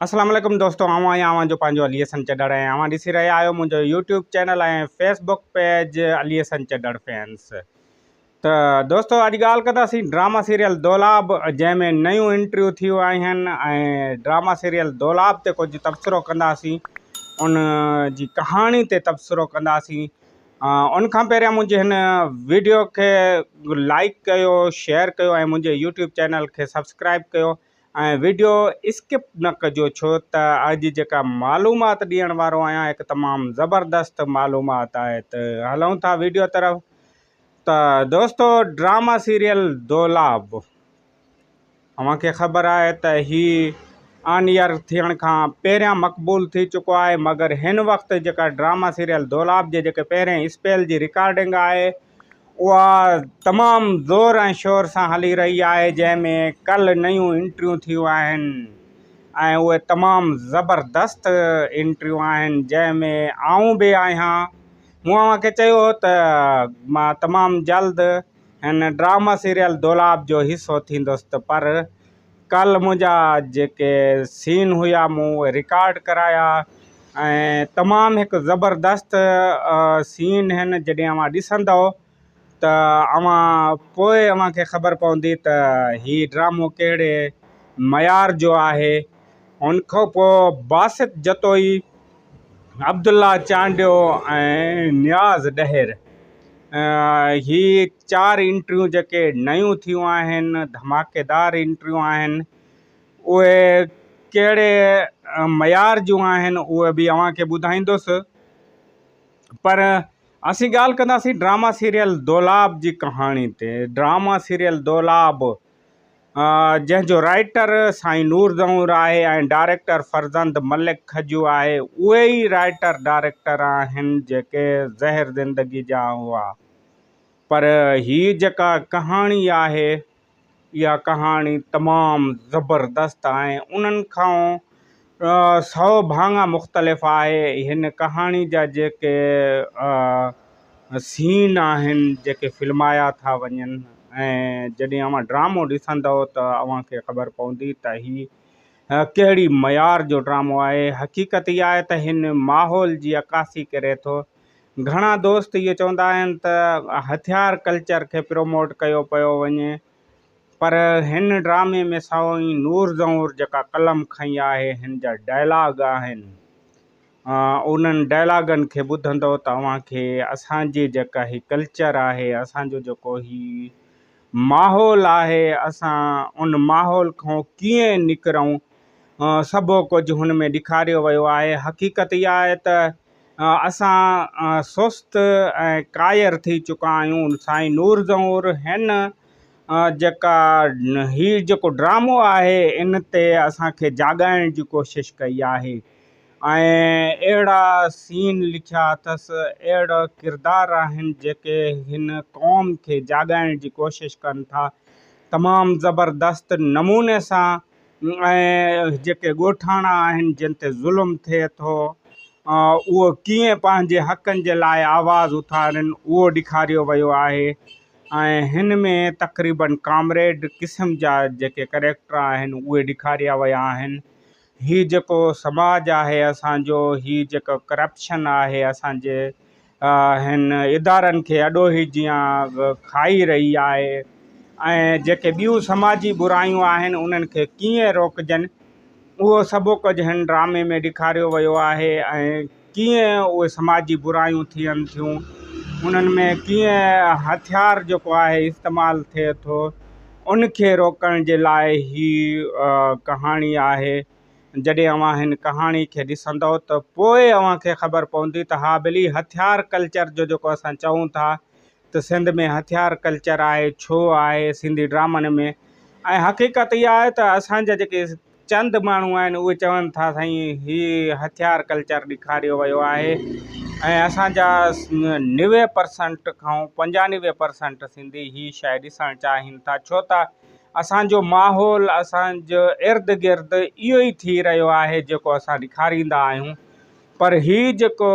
अस्सलाम वालेकुम दोस्तों, आवां जो पंहिंजो अली हसन चढ़र ऐं अवां ॾिसी रहिया आहियो मुंहिंजो यूट्यूब चैनल ऐं Facebook page Ali Hasan Chadhar fans. त दोस्तों अॼु ॻाल्हि कंदासीं ड्रामा सीरियल दौलाब, जंहिंमें नयूं इंटरव्यू थियूं आहिनि ऐं ड्रामा सीरियल दौलाब ते कुझु तबसरो कंदासीं, उन जी कहाणी ते तबसरो कंदासीं। उन खां पहिरियां मुंहिंजे हिन वीडियो खे लाइक कयो, शेयर कयो ऐं मुंहिंजे यूट्यूब चैनल खे सब्सक्राइब कयो ऐं वीडियो स्किप न कजो, छो त अॼु जेका मालूमात ॾियण वारो आहियां हिकु तमामु ज़बरदस्त मालूमात आहे। त हलूं था वीडियो तरफ़। त दोस्तों ड्रामा सीरियल दौलाब, अव्हांखे ख़बर आहे त हीअ ऑन ईयर थियण खां पहिरियां मक़बूल थी चुको आहे, मगर हिन वक़्तु जेका ड्रामा सीरियल दौलाब जे जेके पहिरें स्पेल जी रिकॉर्डिंग आहे उहा तमामु ज़ोर ऐं शोर सां हली रही आहे, जंहिंमें कल्ह नयूं इंटरव्यू थियूं आहिनि ऐं उहे तमामु ज़बरदस्त इंटरव्यू आहिनि, जंहिंमें आऊं बि आहियां। मूं अव्हांखे चयो त मां तमामु जल्द हिन ड्रामा सीरियल दौलाब जो हिसो थींदुसि, पर कल्ह मुंहिंजा जेके सीन हुया मूं उहे रिकॉर्ड कराया ऐं तमामु हिकु ज़बरदस्त सीन हिन। जॾहिं अव्हां ॾिसंदव त पोइ अव्हांखे ख़बर पवंदी त हीउ ड्रामो कहिड़े मयार जो आहे। उनखां पोइ बासित जतोई, अब्दुल्ला चांडियो ऐं नियाज़ ॾहिर, ही 4 इंटरव्यू जेके नयूं थियूं आहिनि, धमाकेदार इंटरव्यू आहिनि, उहे कहिड़े मयार जूं आहिनि उहे बि अव्हांखे ॿुधाईंदुसि। पर असीं ॻाल्हि कंदासीं ड्रामा सीरियल दौलाब जी कहाणी ते। ड्रामा सीरियल दौलाब जंहिंजो राइटर साईं नूर ज़हूर आहे ऐं डायरेक्टर फरज़ंद मलिक खजू आहे, उहे ई राइटर डायरेक्टर आहिनि जेके ज़हर ज़िंदगी जा हुआ। पर हीअ जेका कहाणी आहे, इहा कहाणी तमामु ज़बरदस्त आहे। उन्हनि खां 100 भाङा मुख़्तलिफ़ आहे। हिन कहाणी जा जेके सीन आहिनि जेके फिल्माया था वञनि, ऐं जॾहिं अव्हां ड्रामो ॾिसंदव त अव्हांखे ख़बर पवंदी त हीअ कहिड़ी मयार जो ड्रामो आहे। हक़ीक़त इहा आहे त हिन माहौल जी अकासी करे थो। घणा दोस्त इहे चवंदा आहिनि त हथियार कल्चर खे प्रमोट कयो पियो वञे, पर हिन ड्रामे में साईं नूर ज़हूर जेका कलम खई आहे, हिन जा डायलॉग आहिनि, उन्हनि डायलॉगनि खे ॿुधंदव त अव्हांखे असांजी जेका ही कल्चर आहे, असांजो जेको ही माहौल आहे, असां उन माहौल खां कीअं निकिरूं, सभु कुझु हुन में ॾेखारियो वियो आहे। हक़ीक़त इहा आहे त असां सुस्त ऐं कायर थी चुका आहियूं। साईं नूर ज़हूर हिन जेका हीउ जेको ड्रामो आहे, इन ते असांखे जाॻाइण जी कोशिशि कई आहे ऐं अहिड़ा सीन लिखिया अथसि, अहिड़ा किरदार आहिनि जेके हिन क़ौम खे जाॻाइण जी कोशिशि कनि था तमामु ज़बरदस्त नमूने सां। ऐं जेके ॻोठाणा आहिनि जिन ते ज़ुल्म थिए थो, उहो कीअं पंहिंजे हक़नि जे लाइ आवाज़ु उथारनि, उहो ॾेखारियो वियो आहे। ऐं हिन में तक़रीबन कामरेड क़िस्म जा जेके करेक्टर आहिनि उहे ॾेखारिया विया आहिनि। हीउ जेको समाज आहे असांजो, हीउ जेको करप्शन आहे असांजे हिन इदारनि खे अॾोही जीअं खाई रही आहे, ऐं जेके ॿियूं समाजी बुरायूं आहिनि उन्हनि खे कीअं रोकजनि, उहो सभु कुझु हिन ड्रामे में ॾेखारियो वियो आहे। ऐं कीअं उहे समाजी बुरायूं थियनि थियूं, उन्हनि में कीअं हथियार जेको आहे इस्तेमालु थिए थो, उनखे रोकण जे लाइ ही कहाणी आहे। जॾहिं अव्हां हिन कहाणी खे ॾिसंदव त पोइ अव्हांखे ख़बर पवंदी त हा भली हथियार कल्चर जो जेको असां चऊं था त सिंध में हथियार कल्चर आहे, छो आहे सिंधी ड्रामनि में। ऐं हक़ीक़त इहा आहे त असांजा जेके चंद माण्हू आहिनि उहे चवनि था साईं हीउ हथियार कल्चर ॾेखारियो वियो आहे, ऐं असांजा 90% खां 95% सिंधी हीअ शइ ॾिसणु चाहिनि था, छो त असांजो माहौल, असांजो इर्द गिर्द इहो ई थी रहियो आहे जेको असां ॾेखारींदा आहियूं। पर हीउ जेको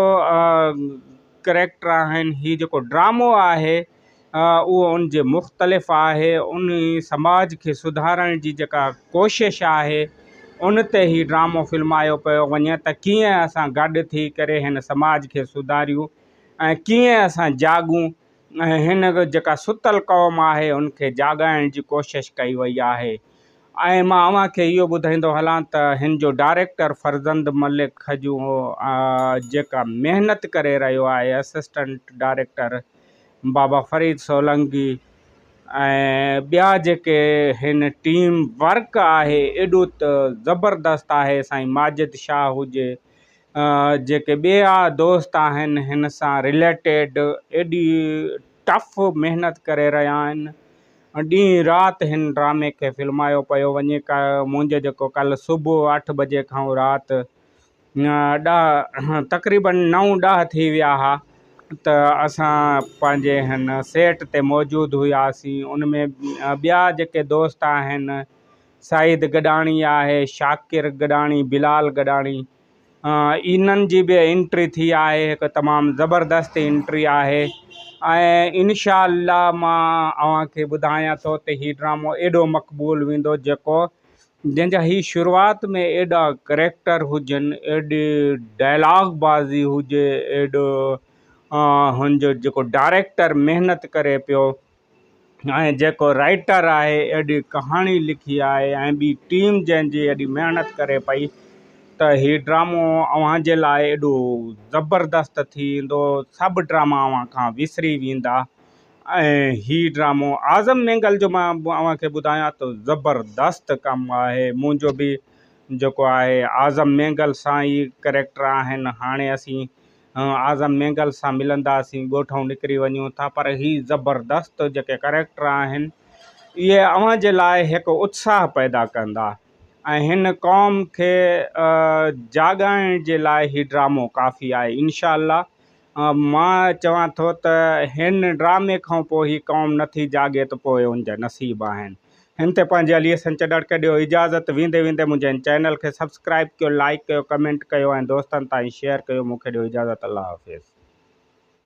करेक्टर आहिनि, हीउ जेको ड्रामो आहे, उहो उन जे मुख़्तलिफ़ आहे। उन समाज खे सुधारण जी जेका कोशिशि आहे उन ते ई ड्रामो फिल्मायो पियो वञे त कीअं असां गॾु थी करे हिन समाज खे सुधारियूं ऐं कीअं असां जाॻूं ऐं हिन जेका सुतल क़ौम आहे उनखे जाॻाइण जी कोशिशि कई वई आहे। ऐं मां अव्हांखे इहो ॿुधाईंदो हलां त हिन जो डायरेक्टर फरज़ंद मलिक जूं जेका महिनत करे रहियो आहे असिस्टेंट डायरेक्टर बाबा फरीद सोलंकी ऐं ॿिया जेके हिन टीम वर्क आहे एॾो त ज़बरदस्त आहे। साईं माजिद शाह हुजे, जेके ॿिया दोस्त आहिनि हिन सां रिलेटेड एॾी टफ महिनत करे रहिया आहिनि। ॾींहुं राति हिन ड्रामे खे फिल्मायो पियो वञे। मुंहिंजो जेको कल्ह सुबुह 8 बजे खां राति तक़रीबन 9-10 थी विया हुआ त असां पंहिंजे हिन सेट ते मौजूदु हुआसीं। उन में ॿिया जेके दोस्त आहिनि, साहिद गॾाणी आहे, शाकिर गॾाणी, बिलाल गॾाणी, इन्हनि जी बि एंट्री थी आहे। हिकु तमामु ज़बरदस्त एंट्री आहे ऐं इनशा अल्लाह मां अव्हांखे ॿुधायां थो त हीउ ड्रामो एॾो मक़बूल वेंदो जेको जंहिंजा ही शुरूआति में एॾा करेक्टर हुजनि, एॾी डायलॉग बाज़ी हुजे, एॾो हुनजो जेको डायरेक्टर महिनत करे पियो ऐं जेको राइटर आहे एॾी कहाणी लिखी आहे ऐं ॿी टीम जंहिंजी एॾी महिनत करे पई त हीउ ड्रामो अव्हांजे लाइ एॾो ज़बरदस्त थी ईंदो। सभु ड्रामा अव्हां खां विसरी वेंदा ऐं हीउ ड्रामो आज़म मेंगल जो मां अव्हांखे ॿुधायां त ज़बरदस्त कमु आहे। मुंहिंजो बि जेको आहे आज़म मेंगल सां ई करेक्टर आहिनि। हाणे असीं आज़म मेंगल सां मिलंदासीं, ॻोठूं निकिरी वञूं था, पर हीउ ज़बरदस्त जेके करेक्टर आहिनि इहे अव्हांजे लाइ हिकु उत्साह पैदा कंदा ऐं हिन क़ौम खे जाॻाइण जे लाइ हीउ ड्रामो काफ़ी आहे। इनशा अल्लाह मां चवां थो त हिन ड्रामे खां पोइ ही क़ौम नथी जाॻे त पोइ उनजा नसीब आहिनि। हिन ते पंहिंजे अलीअ संचॾड़ खे ॾियो इजाज़त। वेंदे वेंदे मुंहिंजे चैनल खे सब्सक्राइब कयो, लाइक कयो, कमेंट कयो ऐं दोस्तनि ताईं शेयर कयो। मूंखे ॾियो इजाज़त। अल्लाह हाफ़िज़।